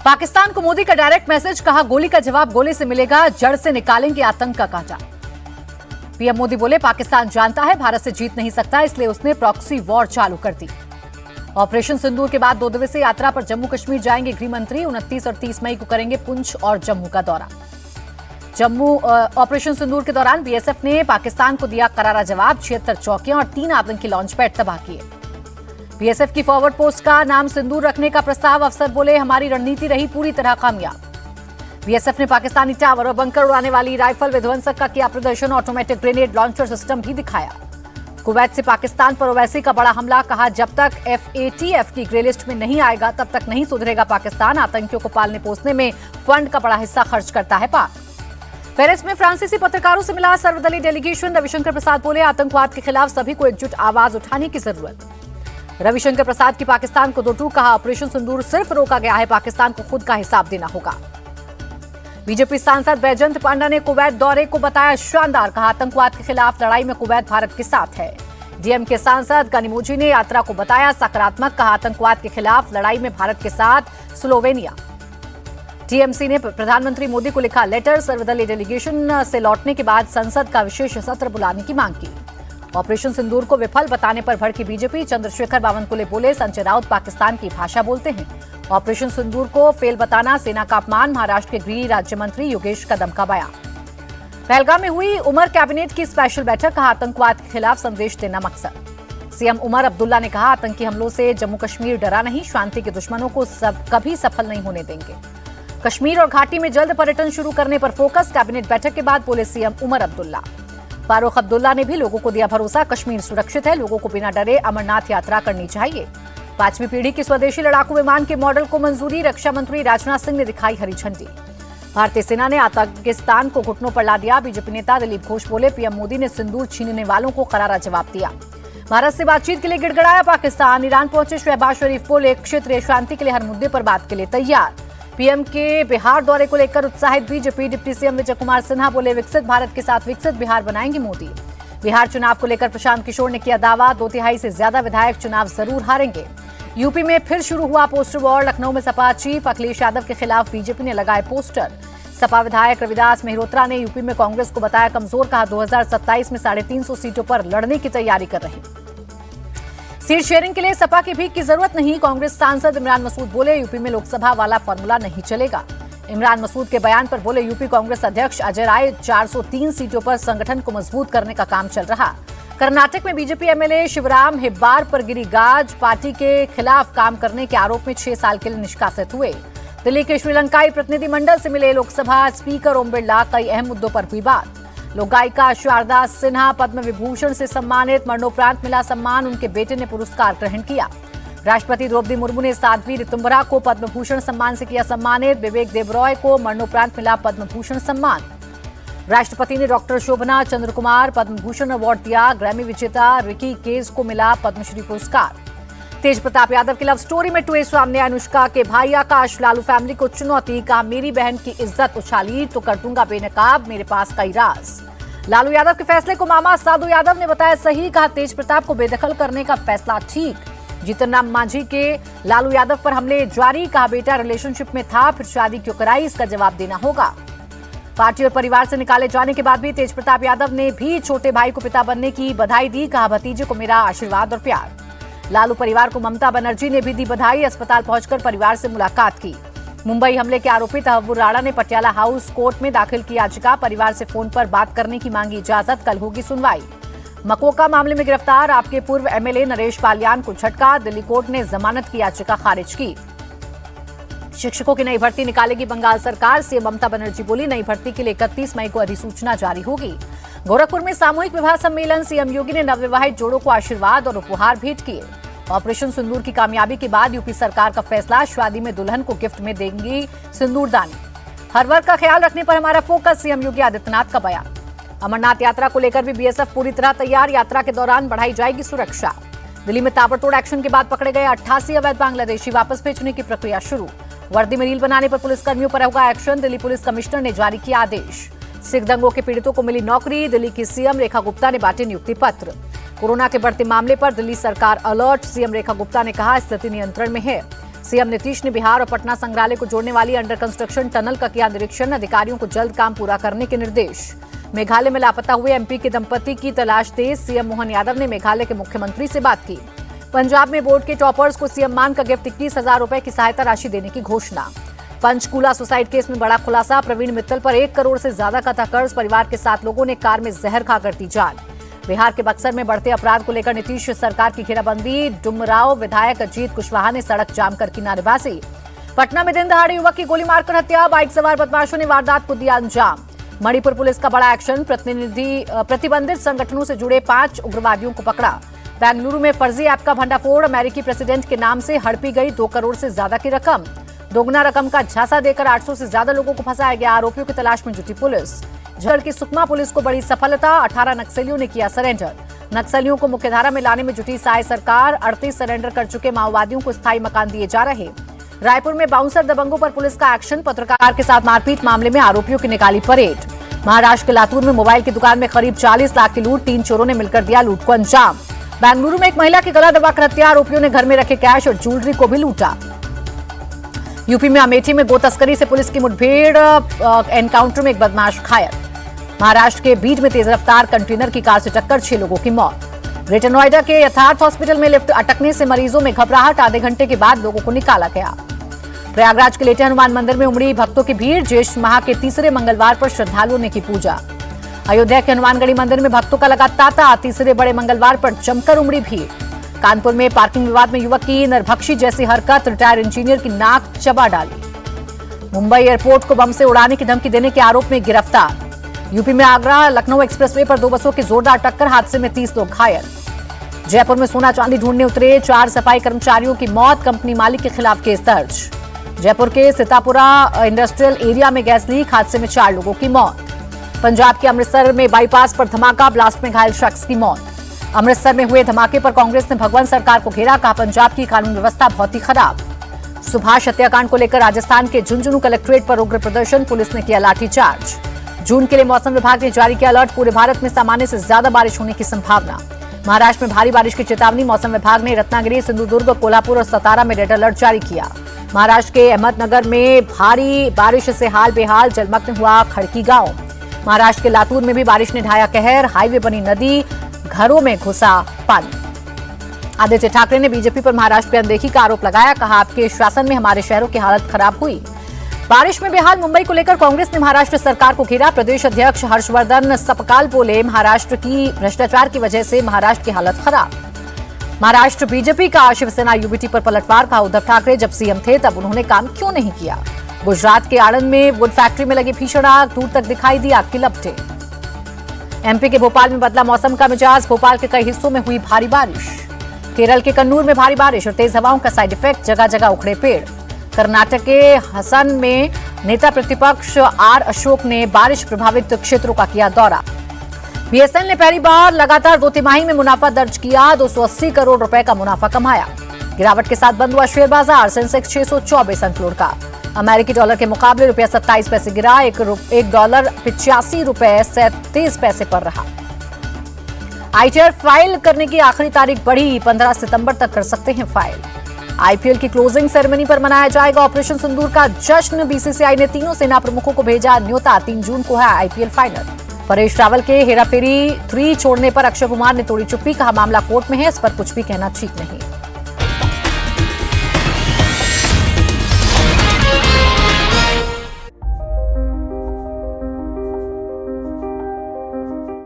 पाकिस्तान को मोदी का direct message, कहा गोली का जवाब गोली से मिलेगा, जड़ से निकालेंगे आतंक का कांटा। पीएम मोदी बोले पाकिस्तान जानता है भारत से जीत नहीं सकता, इसलिए उसने प्रॉक्सी वॉर चालू कर दी। ऑपरेशन सिंदूर के बाद 2 दिवसीय यात्रा पर जम्मू कश्मीर जाएंगे गृह मंत्री। 29 और 30 मई को करेंगे पुंछ और जम्मू का दौरा। ऑपरेशन सिंदूर के दौरान बीएसएफ ने पाकिस्तान को दिया करारा जवाब। 76 चौकियां और 3 आतंकी लॉन्च पैड तबाह किए। बीएसएफ की फॉरवर्ड पोस्ट का नाम सिंदूर रखने का प्रस्ताव, अफसर बोले हमारी रणनीति रही पूरी तरह कामयाब। बीएसएफ ने पाकिस्तानी टावर और बंकर उड़ाने वाली राइफल विध्वंसक का किया प्रदर्शन। ऑटोमेटिक ग्रेनेड लॉन्चर सिस्टम भी दिखाया। कुवैत से पाकिस्तान पर ओवैसी का बड़ा हमला, कहा जब तक FATF की ग्रे लिस्ट में नहीं आएगा तब तक नहीं सुधरेगा पाकिस्तान। आतंकियों को पालने पोसने में फंड का बड़ा हिस्सा खर्च करता है पाक। पेरिस में फ्रांसीसी पत्रकारों से मिला सर्वदलीय डेलीगेशन। रविशंकर प्रसाद बोले आतंकवाद के खिलाफ सभी को एकजुट आवाज उठाने की जरूरत। रविशंकर प्रसाद की पाकिस्तान को दो टूक, कहा ऑपरेशन सिंदूर सिर्फ रोका गया है, पाकिस्तान को खुद का हिसाब देना होगा। बीजेपी सांसद बैजंत पांडा ने कुवैत दौरे को बताया शानदार, कहा आतंकवाद के खिलाफ लड़ाई में कुवैत भारत के साथ है। डीएम के सांसद गनीमोजी ने यात्रा को बताया सकारात्मक, कहा आतंकवाद के खिलाफ लड़ाई में भारत के साथ स्लोवेनिया। टीएमसी ने प्रधानमंत्री मोदी को लिखा लेटर। सर्वदलीय डेलीगेशन से लौटने के बाद संसद का विशेष सत्र बुलाने की मांग की। ऑपरेशन सिंदूर को विफल बताने पर भड़की बीजेपी। चंद्रशेखर बावनकुले बोले संजय राउत पाकिस्तान की भाषा बोलते हैं। ऑपरेशन सिंदूर को फेल बताना सेना का अपमान, महाराष्ट्र के गृह राज्य मंत्री योगेश कदम का बयान। पहलगाम में हुई उमर कैबिनेट की स्पेशल बैठक, कहा आतंकवाद के खिलाफ संदेश देना मकसद। सीएम उमर अब्दुल्ला ने कहा आतंकी हमलों से जम्मू कश्मीर डरा नहीं, शांति के दुश्मनों को कभी सफल नहीं होने देंगे। कश्मीर और घाटी में जल्द पर्यटन शुरू करने पर फोकस। कैबिनेट बैठक के बाद बोले सीएम उमर अब्दुल्ला। फारूक अब्दुल्ला ने भी लोगों को दिया भरोसा, कश्मीर सुरक्षित है, लोगों को बिना डरे अमरनाथ यात्रा करनी चाहिए। 5वीं पीढ़ी की स्वदेशी लड़ाकू विमान के मॉडल को मंजूरी। रक्षा मंत्री राजनाथ सिंह ने दिखाई हरी झंडी। भारतीय सेना ने पाकिस्तान को घुटनों पर ला दिया। बीजेपी नेता दिलीप घोष बोले पीएम मोदी ने सिंदूर छीनने वालों को करारा जवाब दिया। भारत से बातचीत के लिए गिड़गिड़ाया पाकिस्तान। ईरान पहुंचे शहबाज शरीफ बोले क्षेत्रीय शांति के लिए हर मुद्दे पर बात के लिए तैयार। पीएम के बिहार दौरे को लेकर उत्साहित BJP. Deputy CM Vijay Kumar Sinha बोले विकसित भारत के साथ विकसित बिहार बनाएंगे मोदी। बिहार चुनाव को लेकर प्रशांत किशोर ने किया दावा, 2/3 से ज्यादा विधायक चुनाव जरूर हारेंगे। यूपी में फिर शुरू हुआ पोस्टर वॉर। लखनऊ में सपा चीफ अखिलेश यादव के खिलाफ बीजेपी ने लगाए पोस्टर। सपा विधायक रविदास मेहरोत्रा ने यूपी में कांग्रेस को बताया कमजोर, कहा 2027 में 350 सीटों पर लड़ने की तैयारी कर रहे। सीट शेयरिंग के लिए सपा की भीख की जरूरत नहीं। कांग्रेस सांसद इमरान मसूद बोले यूपी में लोकसभा वाला फॉर्मूला नहीं चलेगा। इमरान मसूद के बयान पर बोले यूपी कांग्रेस अध्यक्ष अजय राय 403 सीटों पर संगठन को मजबूत करने का काम चल रहा। कर्नाटक में बीजेपी एमएलए शिवराम हेब्बार पर गिरी गाज। पार्टी के खिलाफ काम करने के आरोप में 6 साल के लिए निष्कासित हुए। दिल्ली के श्रीलंकाई प्रतिनिधिमंडल से मिले लोकसभा स्पीकर ओम बिरला। कई अहम मुद्दों पर हुई बात। लोक गायिका शारदा सिन्हा पद्म विभूषण से सम्मानित। मरणोपरांत मिला सम्मान, उनके बेटे ने पुरस्कार ग्रहण किया। राष्ट्रपति द्रौपदी मुर्मू ने साध्वी ऋतुम्बरा को पद्म भूषण सम्मान से किया सम्मानित। विवेक देबरॉय को मरणोपरांत मिला पद्म भूषण सम्मान। राष्ट्रपति ने डॉक्टर शोभना चंद्र कुमार पद्म भूषण अवार्ड दिया। ग्रैमी विजेता रिकी केज को मिला पद्मश्री पुरस्कार। तेज प्रताप यादव की लव स्टोरी में ट्विस्ट सामने। अनुष्का के भाई आकाश लालू फैमिली को चुनौती, कहा मेरी बहन की इज्जत उछाली तो कर दूंगा बेनकाब, मेरे पास कई राज। लालू यादव के फैसले को मामा साधु यादव ने बताया सही, कहा तेज प्रताप को बेदखल करने का फैसला ठीक। जीतन राम मांझी के लालू यादव पर हमले जारी, कहा बेटा रिलेशनशिप में था फिर शादी क्यों कराई, इसका जवाब देना होगा। पार्टी और परिवार से निकाले जाने के बाद भी तेज प्रताप यादव ने भी छोटे भाई को पिता बनने की बधाई दी, कहा भतीजे को मेरा आशीर्वाद और प्यार। लालू परिवार को ममता बनर्जी ने भी दी बधाई। अस्पताल पहुंचकर परिवार से मुलाकात की। मुंबई हमले के आरोपी तहव्वुर राणा ने पटियाला हाउस कोर्ट में दाखिल की याचिका। परिवार से फोन पर बात करने की मांगी इजाजत, कल होगी सुनवाई। मकोका मामले में गिरफ्तार आपके पूर्व एमएलए नरेश बालियान को झटका। दिल्ली कोर्ट ने जमानत की याचिका खारिज की। शिक्षकों की नई भर्ती निकालेगी बंगाल सरकार। सीएम ममता बनर्जी बोली नई भर्ती के लिए 31 मई को अधिसूचना जारी होगी। गोरखपुर में सामूहिक विवाह सम्मेलन। सीएम योगी ने नवविवाहित जोड़ों को आशीर्वाद और उपहार भेंट किए। ऑपरेशन सिंदूर की कामयाबी के बाद यूपी सरकार का फैसला, शादी में दुल्हन को गिफ्ट में देंगी सिंदूरदानी। हर वर्ग का ख्याल रखने पर हमारा फोकस, सीएम योगी आदित्यनाथ का बयान। अमरनाथ यात्रा को लेकर भी बीएसएफ पूरी तरह तैयार। यात्रा के दौरान बढ़ाई जाएगी सुरक्षा। दिल्ली में ताबड़तोड़ एक्शन के बाद पकड़े गए 88 अवैध बांग्लादेशी, वापस भेजने की प्रक्रिया शुरू। वर्दी में रील बनाने पर पुलिसकर्मियों पर होगा एक्शन। दिल्ली पुलिस कमिश्नर ने जारी किया आदेश। सिख दंगों के पीड़ितों को मिली नौकरी। दिल्ली की सीएम रेखा गुप्ता ने बांटे नियुक्ति पत्र। कोरोना के बढ़ते मामले पर दिल्ली सरकार अलर्ट। सीएम रेखा गुप्ता ने कहा स्थिति नियंत्रण में है। सीएम नीतीश ने बिहार और पटना संग्रहालय को जोड़ने वाली अंडर कंस्ट्रक्शन टनल का किया निरीक्षण, अधिकारियों को जल्द काम पूरा करने के निर्देश। मेघालय में लापता हुए एमपी के दंपति की तलाश तेज, सीएम मोहन यादव ने मेघालय के मुख्यमंत्री से बात की। पंजाब में बोर्ड के टॉपर्स को सीएम मान का गिफ्ट 21,000 रुपए की सहायता राशि देने की घोषणा। पंचकूला सुसाइड केस में बड़ा खुलासा, प्रवीण मित्तल पर 1 करोड़ से ज्यादा का था कर्ज, परिवार के 7 लोगों ने कार में जहर खाकर दी जान। बिहार के बक्सर में बढ़ते अपराध को लेकर नीतीश सरकार की घेराबंदी, डुमराव विधायक अजीत कुशवाहा ने सड़क जाम कर की नारेबाजी। पटना में दिन दहाड़े युवक की गोली मारकर हत्या, बाइक सवार बदमाशों ने वारदात को दिया अंजाम। मणिपुर पुलिस का बड़ा एक्शन, प्रतिबंधित संगठनों से जुड़े 5 उग्रवादियों को पकड़ा। बेंगलुरु में फर्जी ऐप का भंडाफोड़, अमेरिकी प्रेसिडेंट के नाम से हड़पी गई 2 करोड़ से ज्यादा की रकम। दोगुना रकम का झांसा देकर 800 से ज्यादा लोगों को फंसाया गया, आरोपियों की तलाश में जुटी पुलिस। झारखंड की सुकमा पुलिस को बड़ी सफलता, 18 नक्सलियों ने किया सरेंडर। नक्सलियों को मुख्यधारा में लाने में जुटी साय सरकार, 38 सरेंडर कर चुके माओवादियों को स्थायी मकान दिए जा रहे। रायपुर में बाउंसर दबंगों पर पुलिस का एक्शन, पत्रकार के साथ मारपीट मामले में आरोपियों की निकाली परेड। महाराष्ट्र के लातूर में मोबाइल की दुकान में करीब 40 लाख की लूट, 3 चोरों ने मिलकर दिया लूट को अंजाम। बेंगलुरु में एक महिला की गला दबाकर हत्या, आरोपियों ने घर में रखे कैश और ज्वेलरी को भी लूटा। यूपी में अमेठी में गो तस्करी से पुलिस की मुठभेड़, एनकाउंटर में एक बदमाश घायल। महाराष्ट्र के बीड में तेज रफ्तार कंटेनर की कार से टक्कर, 6 लोगों की मौत। ग्रेटर नोएडा के यथार्थ हॉस्पिटल में लिफ्ट अटकने से मरीजों में घबराहट, आधे घंटे के बाद लोगों को निकाला गया। प्रयागराज के लेटे हनुमान मंदिर में उमड़ी भक्तों की भीड़, ज्येष्ठ माह के तीसरे मंगलवार पर श्रद्धालुओं ने की पूजा। अयोध्या के हनुमानगढ़ी मंदिर में भक्तों का लगा तांता, तीसरे बड़े मंगलवार पर जमकर उमड़ी भीड़। कानपुर में पार्किंग विवाद में युवक की नरभक्षी जैसी हरकत, रिटायर्ड इंजीनियर की नाक चबा डाली। मुंबई एयरपोर्ट को बम से उड़ाने की धमकी देने के आरोप में गिरफ्तार। यूपी में आगरा लखनऊ एक्सप्रेसवे पर 2 बसों की जोरदार टक्कर, हादसे में 30 लोग घायल। जयपुर में सोना चांदी ढूंढने उतरे 4 सफाई कर्मचारियों की मौत, कंपनी मालिक के खिलाफ केस दर्ज। जयपुर के सीतापुरा इंडस्ट्रियल एरिया में गैस लीक, हादसे में 4 लोगों की मौत। पंजाब के अमृतसर में बाईपास पर धमाका, ब्लास्ट में घायल शख्स की मौत। अमृतसर में हुए धमाके पर कांग्रेस ने भगवंत सरकार को घेरा, कहा पंजाब की कानून व्यवस्था बहुत ही खराब। सुभाष हत्याकांड को लेकर राजस्थान के झुंझुनू कलेक्ट्रेट पर उग्र प्रदर्शन, पुलिस ने किया लाठीचार्ज। जून के लिए मौसम विभाग ने जारी किया अलर्ट, पूरे भारत में सामान्य से ज्यादा बारिश होने की संभावना। महाराष्ट्र में भारी बारिश की चेतावनी, मौसम विभाग ने रत्नागिरी, सिंधुदुर्ग, कोल्हापुर और सतारा में रेड अलर्ट जारी किया। महाराष्ट्र के अहमदनगर में भारी बारिश से हाल बेहाल, जलमग्न हुआ खड़की गांव। महाराष्ट्र के लातूर में भी बारिश ने ढाया कहर, हाईवे बनी नदी, घरों में घुसा पानी। आदित्य ठाकरे ने बीजेपी पर महाराष्ट्र की अनदेखी का आरोप लगाया, कहा आपके शासन में हमारे शहरों की हालत खराब हुई। बारिश में बेहाल मुंबई को लेकर कांग्रेस ने महाराष्ट्र सरकार को घेरा, प्रदेश अध्यक्ष हर्षवर्धन सपकाल बोले महाराष्ट्र की भ्रष्टाचार की वजह से महाराष्ट्र की हालत खराब। महाराष्ट्र बीजेपी का शिवसेना यूबीटी पर पलटवार, कहा उद्धव ठाकरे जब सीएम थे तब उन्होंने काम क्यों नहीं किया। गुजरात के आणंद में वुड फैक्ट्री में लगी भीषण आग, दूर तक दिखाई दी आग की लपटें। एमपी के भोपाल में बदला मौसम का मिजाज, भोपाल के कई हिस्सों में हुई भारी बारिश। केरल के कन्नूर में भारी बारिश और तेज हवाओं का साइड इफेक्ट, जगह जगह उखड़े पेड़। कर्नाटक के हसन में नेता प्रतिपक्ष आर अशोक ने बारिश प्रभावित क्षेत्रों का किया दौरा। बीएसएनएल ने पहली बार लगातार 2 तिमाही में मुनाफा दर्ज किया, 280 करोड़ रुपए का मुनाफा कमाया। गिरावट के साथ बंद हुआ शेयर बाजार, सेंसेक्स 624 अंक लुढ़का। अमेरिकी डॉलर के मुकाबले रुपया 27 पैसे गिरा, एक डॉलर 85 रुपए 37 पैसे पर रहा। आईटीआर फाइल करने की आखिरी तारीख बढ़ी, 15 सितंबर तक कर सकते हैं फाइल। आईपीएल की क्लोजिंग सेरेमनी पर मनाया जाएगा ऑपरेशन सिंदूर का जश्न, बीसीसीआई ने तीनों सेना प्रमुखों को भेजा न्योता, 3 जून को है आईपीएल फाइनल। परेश रावल के हेराफेरी 3 छोड़ने पर अक्षय कुमार ने तोड़ी चुप्पी, कहा मामला कोर्ट में है, इस पर कुछ भी कहना ठीक नहीं।